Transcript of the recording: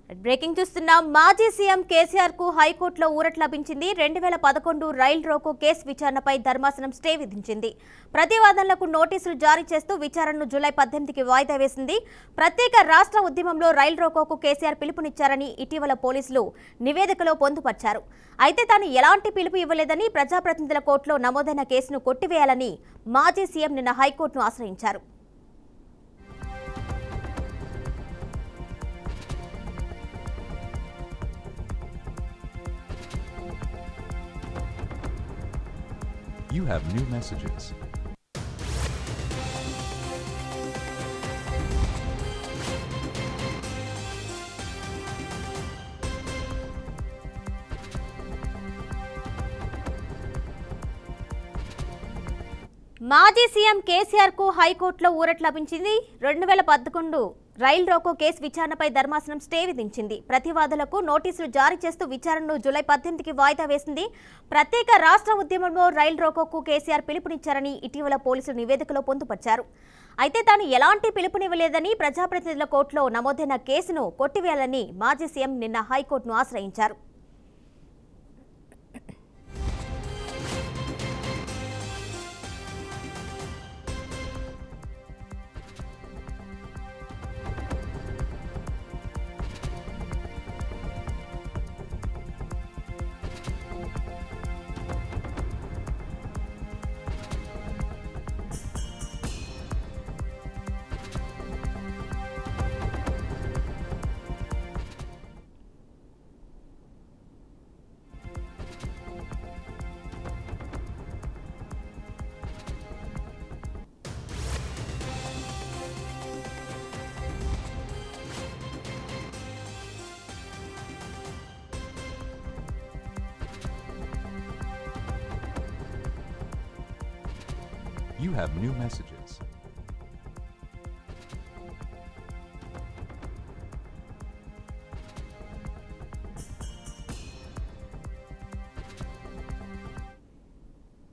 Breaking చూస్తున్నాం. మాజీ CM KCR కు హైకోర్టులో ఊరట లభించింది. 2011 రైల్ రోకో కేసు విచారణపై ధర్మాసనం స్టే విధించింది. ప్రతివాదనలకు నోటీసులు జారీ చేస్తూ విచారణను జూలై 18కి వాయిదా వేసింది. ప్రత్యేక రాష్ట్ర ఉద్యమంలో రైల్ రోకోకు కేసీఆర్ పిలుపునిచ్చారని ఇటీవల పోలీసులు నివేదికలో పొందుపర్చారు. అయితే తాను ఎలాంటి పిలుపు ఇవ్వలేదని ప్రజాప్రతినిధుల కోర్టులో నమోదైన కేసును కొట్టివేయాలని మాజీ సీఎం నిన్న హైకోర్టును ఆశ్రయించారు. You have new messages. మాజీ సీఎం కేసీఆర్ కు హైకోర్టులో ఊరట లభించింది. 2011 రైల్ రోకో కేసు విచారణపై ధర్మాసనం స్టే విధించింది. ప్రతివాదులకు నోటీసులు జారీ చేస్తూ విచారణను జూలై 18కి వాయిదా వేసింది. ప్రత్యేక రాష్ట్ర ఉద్యమంలో రైల్ రోకోకు కేసీఆర్ పిలుపునిచ్చారని ఇటీవల పోలీసులు నివేదికలో పొందుపర్చారు. అయితే తాను ఎలాంటి పిలుపునివ్వలేదని ప్రజాప్రతినిధుల కోర్టులో నమోదైన కేసును కొట్టివేయాలని మాజీ సీఎం నిన్న హైకోర్టును ఆశ్రయించారు. You have new messages.